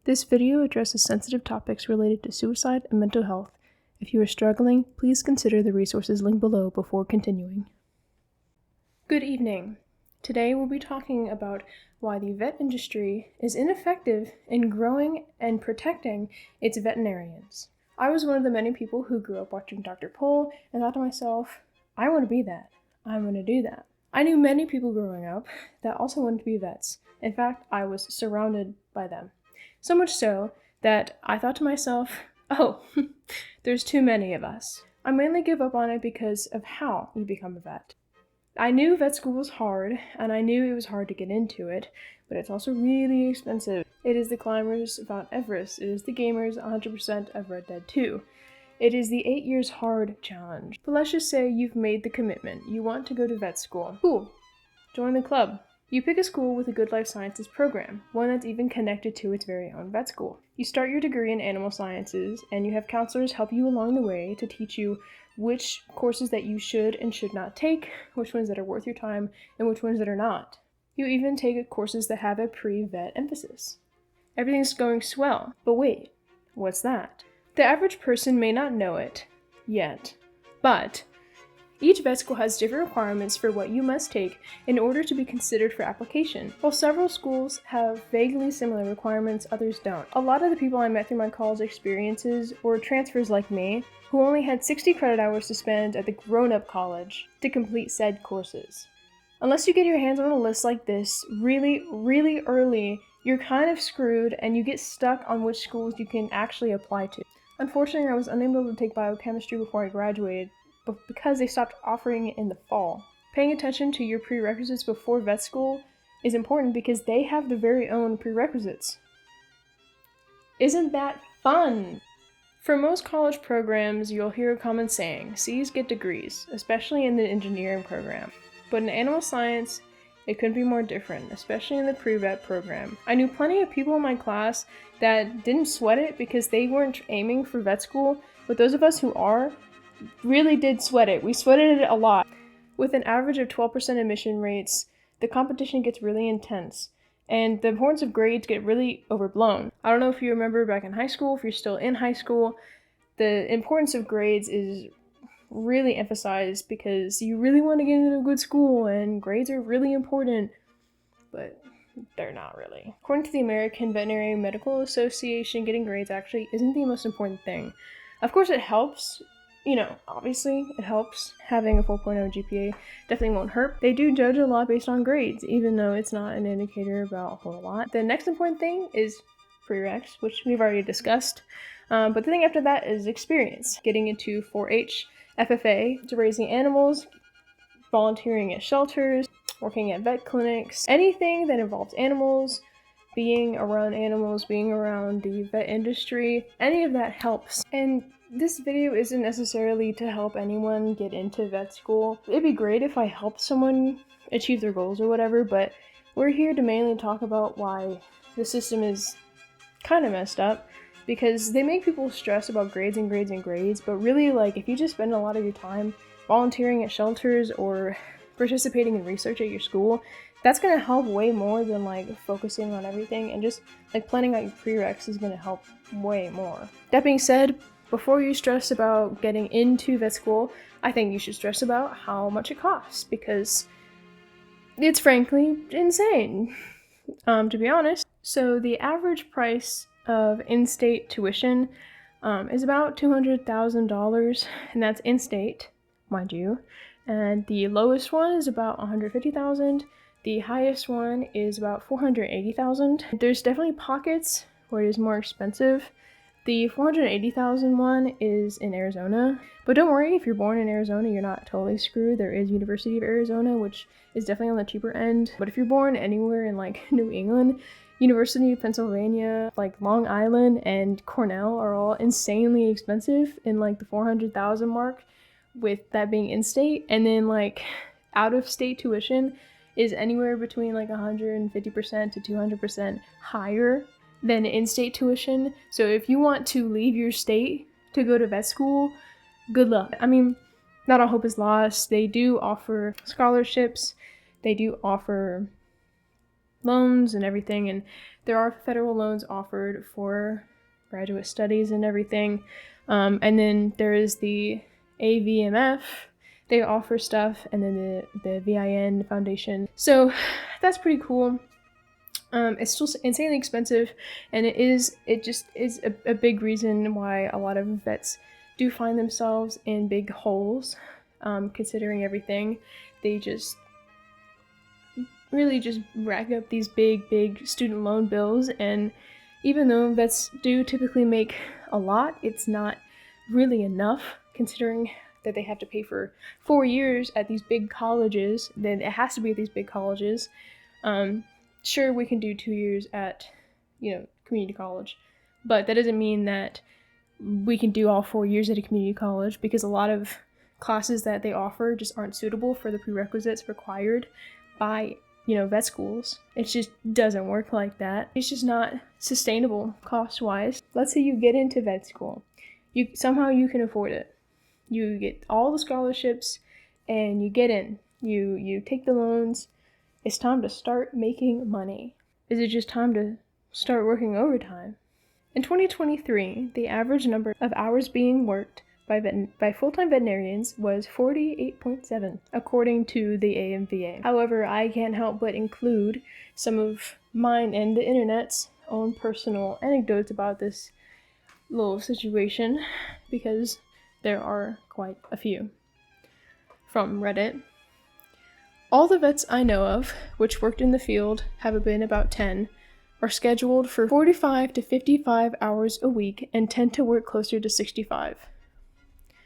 This video addresses sensitive topics related to suicide and mental health. If you are struggling, please consider the resources linked below before continuing. Good evening. Today we'll be talking about why the vet industry is ineffective in growing and protecting its veterinarians. I was one of the many people who grew up watching Dr. Pol and thought to myself, I want to be that. I'm going to do that. I knew many people growing up that also wanted to be vets. In fact, I was surrounded by them. So much so that I thought to myself, oh, there's too many of us. I mainly give up on it because of how you become a vet. I knew vet school was hard, and I knew it was hard to get into it, but it's also really expensive. It is the climbers of Mount Everest. It is the gamers 100% of Red Dead 2. It is the 8 years hard challenge. But let's just say you've made the commitment. You want to go to vet school. Cool. Join the club. You pick a school with a good life sciences program, one that's even connected to its very own vet school. You start your degree in animal sciences, and you have counselors help you along the way to teach you which courses that you should and should not take, which ones that are worth your time, and which ones that are not. You even take courses that have a pre-vet emphasis. Everything's going swell, but wait, what's that? The average person may not know it yet, but each vet school has different requirements for what you must take in order to be considered for application. While several schools have vaguely similar requirements, others don't. A lot of the people I met through my college experiences were transfers like me, who only had 60 credit hours to spend at the grown-up college to complete said courses. Unless you get your hands on a list like this really early, you're kind of screwed and you get stuck on which schools you can actually apply to. Unfortunately, I was unable to take biochemistry before I graduated, because they stopped offering it in the fall. Paying attention to your prerequisites before vet school is important because they have their very own prerequisites. Isn't that fun? For most college programs, you'll hear a common saying, C's get degrees, especially in the engineering program. But in animal science, it couldn't be more different, especially in the pre-vet program. I knew plenty of people in my class that didn't sweat it because they weren't aiming for vet school, but those of us who are, really did sweat it. We sweated it a lot. With an average of 12% admission rates, the competition gets really intense, and the importance of grades get really overblown. I don't know if you remember back in high school, if you're still in high school, the importance of grades is really emphasized because you really want to get into a good school, and grades are really important, but they're not really. According to the American Veterinary Medical Association, getting grades actually isn't the most important thing. Of course it helps. Obviously, it helps. Having a 4.0 GPA definitely won't hurt. They do judge a lot based on grades, even though it's not an indicator about a whole lot. The next important thing is prereqs, which we've already discussed. But the thing after that is experience. Getting into 4-H, FFA, to raising animals, volunteering at shelters, working at vet clinics, anything that involves animals, being around the vet industry, any of that helps. And this video isn't necessarily to help anyone get into vet school. It'd be great if I helped someone achieve their goals or whatever, but we're here to mainly talk about why the system is kind of messed up, because they make people stress about grades, but really, if you just spend a lot of your time volunteering at shelters or participating in research at your school, that's going to help way more than focusing on everything, and just planning out your prereqs is going to help way more. That being said, before you stress about getting into vet school, I think you should stress about how much it costs, because it's frankly insane, to be honest. So the average price of in-state tuition is about $200,000, and that's in-state, mind you. And the lowest one is about $150,000. The highest one is about $480,000. There's definitely pockets where it is more expensive. The $480,000 one is in Arizona, but don't worry, if you're born in Arizona, you're not totally screwed. There is University of Arizona, which is definitely on the cheaper end. But if you're born anywhere in New England, University of Pennsylvania, Long Island, and Cornell are all insanely expensive in the $400,000 mark, with that being in-state. And then out-of-state tuition is anywhere between 150% to 200% higher than in-state tuition. So if you want to leave your state to go to vet school, good luck. I mean, not all hope is lost. They do offer scholarships. They do offer loans and everything, and there are federal loans offered for graduate studies and everything. And then there is the AVMF. They offer stuff, and then the VIN Foundation. So that's pretty cool. It's still insanely expensive, and it just is a big reason why a lot of vets do find themselves in big holes, considering everything. They just really just rack up these big student loan bills, and even though vets do typically make a lot, it's not really enough, considering that they have to pay for 4 years at these big colleges. Then it has to be at these big colleges. Sure, we can do 2 years at, community college, but that doesn't mean that we can do all 4 years at a community college, because a lot of classes that they offer just aren't suitable for the prerequisites required by, vet schools. It just doesn't work like that. It's just not sustainable cost-wise. Let's say you get into vet school. Somehow you can afford it. You get all the scholarships and you get in. You take the loans. It's time to start making money. Is it just time to start working overtime? In 2023, the average number of hours being worked by full-time veterinarians was 48.7, according to the AMVA. However, I can't help but include some of mine and the internet's own personal anecdotes about this little situation, because there are quite a few. From Reddit: all the vets I know of, which worked in the field, have been about 10, are scheduled for 45 to 55 hours a week and tend to work closer to 65.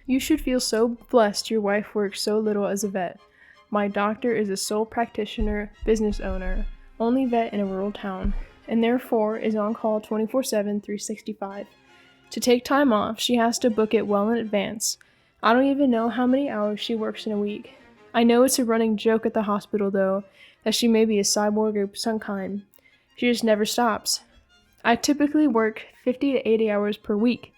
You should feel so blessed your wife works so little as a vet. My doctor is a sole practitioner, business owner, only vet in a rural town, and therefore is on call 24/7, 365. To take time off, she has to book it well in advance. I don't even know how many hours she works in a week. I know it's a running joke at the hospital, though, that she may be a cyborg of some kind. She just never stops. I typically work 50 to 80 hours per week.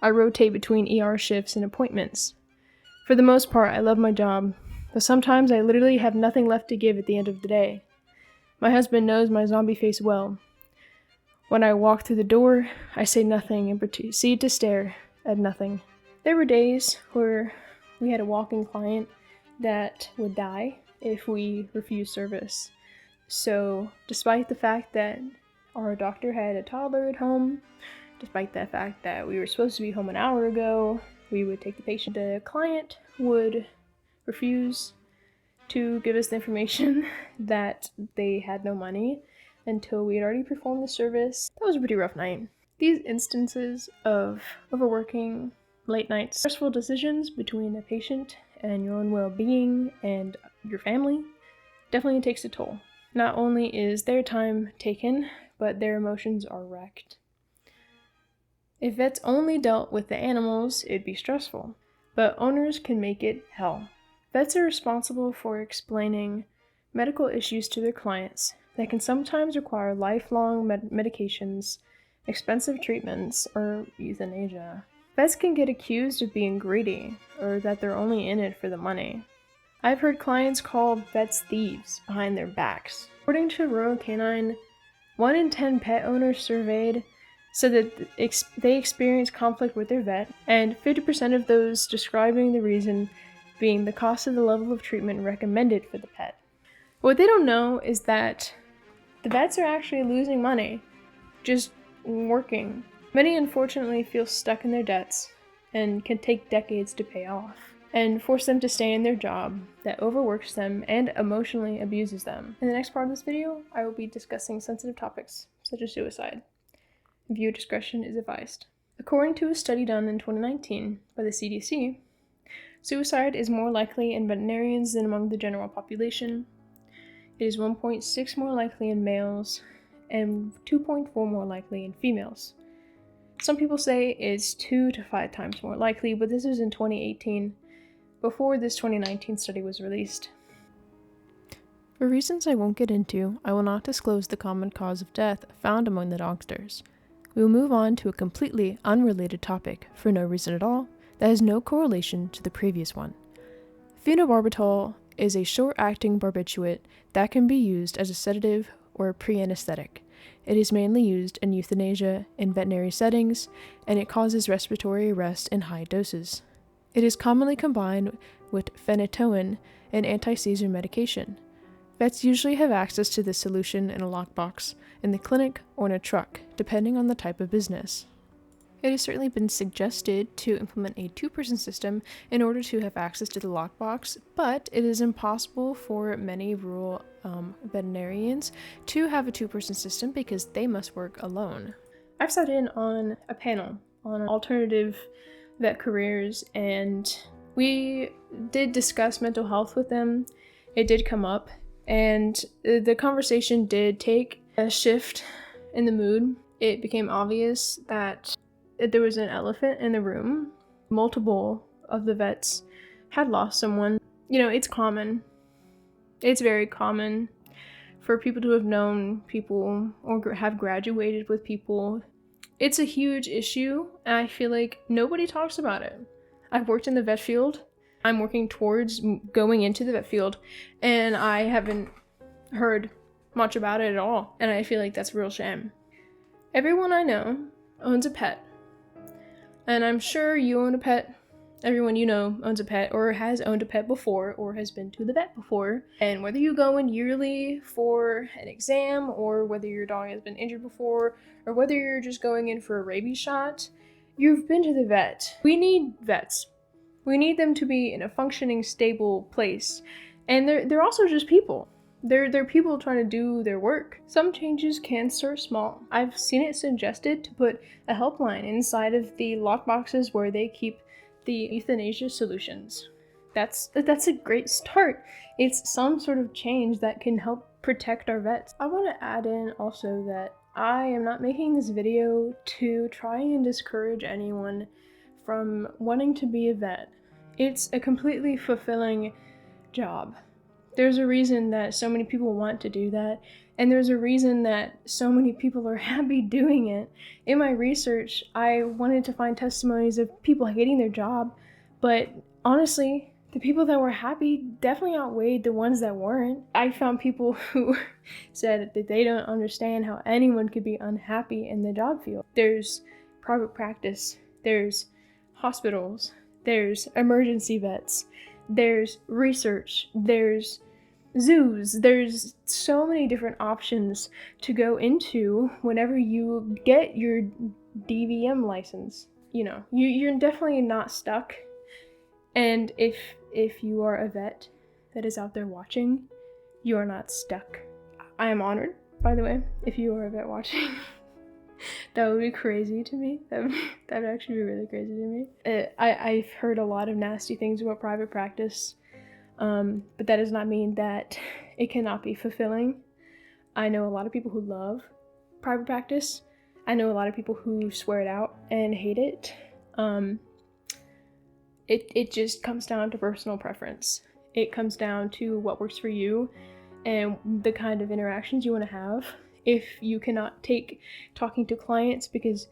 I rotate between ER shifts and appointments. For the most part, I love my job, but sometimes I literally have nothing left to give at the end of the day. My husband knows my zombie face well. When I walk through the door, I say nothing and proceed to stare at nothing. There were days where we had a walk-in client that would die if we refused service. So, despite the fact that our doctor had a toddler at home, despite the fact that we were supposed to be home an hour ago, we would take the patient. The client would refuse to give us the information that they had no money until we had already performed the service. That was a pretty rough night. These instances of overworking, late nights, stressful decisions between a patient and your own well-being and your family definitely takes a toll. Not only is their time taken, but their emotions are wrecked. If vets only dealt with the animals, it'd be stressful, but owners can make it hell. Vets are responsible for explaining medical issues to their clients that can sometimes require lifelong medications, expensive treatments, or euthanasia. Vets can get accused of being greedy, or that they're only in it for the money. I've heard clients call vets thieves behind their backs. According to Royal Canine, 1 in 10 pet owners surveyed said that they experience conflict with their vet, and 50% of those describing the reason being the cost of the level of treatment recommended for the pet. What they don't know is that the vets are actually losing money just working. Many unfortunately feel stuck in their debts and can take decades to pay off, and force them to stay in their job that overworks them and emotionally abuses them. In the next part of this video, I will be discussing sensitive topics such as suicide. Viewer discretion is advised. According to a study done in 2019 by the CDC, suicide is more likely in veterinarians than among the general population. It is 1.6 more likely in males and 2.4 more likely in females. Some people say it's 2 to 5 times more likely, but this was in 2018, before this 2019 study was released. For reasons I won't get into, I will not disclose the common cause of death found among the dogsters. We will move on to a completely unrelated topic, for no reason at all, that has no correlation to the previous one. Phenobarbital is a short-acting barbiturate that can be used as a sedative or pre-anesthetic. It is mainly used in euthanasia in veterinary settings, and it causes respiratory arrest in high doses. It is commonly combined with phenytoin, an anti-seizure medication. Vets usually have access to this solution in a lockbox, in the clinic, or in a truck, depending on the type of business. It has certainly been suggested to implement a two-person system in order to have access to the lockbox, but it is impossible for many rural veterinarians to have a two-person system because they must work alone. I've sat in on a panel on alternative vet careers, and we did discuss mental health with them. It did come up, and the conversation did take a shift in the mood. It became obvious that there was an elephant in the room. Multiple of the vets had lost someone. You know, it's common. It's very common for people to have known people or have graduated with people. It's a huge issue, and I feel like nobody talks about it. I've worked in the vet field. I'm working towards going into the vet field, and I haven't heard much about it at all, and I feel like that's a real shame. Everyone I know owns a pet. And I'm sure you own a pet. Everyone you know owns a pet or has owned a pet before or has been to the vet before. And whether you go in yearly for an exam or whether your dog has been injured before or whether you're just going in for a rabies shot, you've been to the vet. We need vets. We need them to be in a functioning, stable place. And they're also just people. They're people trying to do their work. Some changes can start small. I've seen it suggested to put a helpline inside of the lockboxes where they keep the euthanasia solutions. That's a great start. It's some sort of change that can help protect our vets. I want to add in also that I am not making this video to try and discourage anyone from wanting to be a vet. It's a completely fulfilling job. There's a reason that so many people want to do that, and there's a reason that so many people are happy doing it. In my research, I wanted to find testimonies of people hating their job, but honestly, the people that were happy definitely outweighed the ones that weren't. I found people who said that they don't understand how anyone could be unhappy in the job field. There's private practice, there's hospitals, there's emergency vets, there's research, there's zoos, there's so many different options to go into whenever you get your DVM license. You know, you're definitely not stuck. And if you are a vet that is out there watching, you are not stuck. I am honored, by the way, if you are a vet watching. That would be crazy to me. That would actually be really crazy to me. I've heard a lot of nasty things about private practice, but that does not mean that it cannot be fulfilling. I know a lot of people who love private practice. I know a lot of people who swear it out and hate it. It just comes down to personal preference. It comes down to what works for you and the kind of interactions you want to have. If you cannot take talking to clients because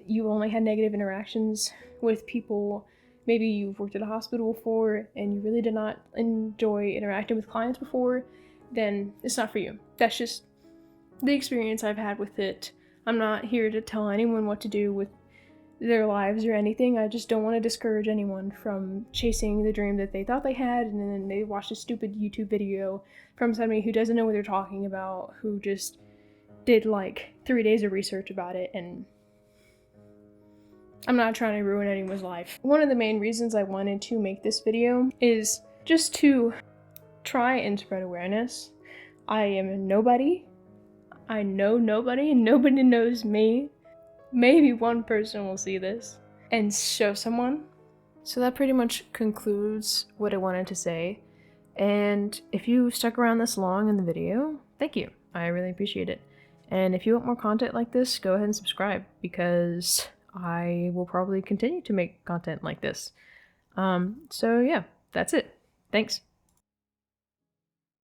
you only had negative interactions with people, maybe you've worked at a hospital before and you really did not enjoy interacting with clients before, then it's not for you. That's just the experience I've had with it. I'm not here to tell anyone what to do with their lives or anything. I just don't want to discourage anyone from chasing the dream that they thought they had, and then they watched a stupid YouTube video from somebody who doesn't know what they're talking about, who just did like 3 days of research about it, and I'm not trying to ruin anyone's life. One of the main reasons I wanted to make this video is just to try and spread awareness. I am a nobody. I know nobody, and nobody knows me. Maybe one person will see this and show someone. So that pretty much concludes what I wanted to say. And if you stuck around this long in the video, thank you. I really appreciate it. And if you want more content like this, go ahead and subscribe, because I will probably continue to make content like this. So yeah, that's it. Thanks.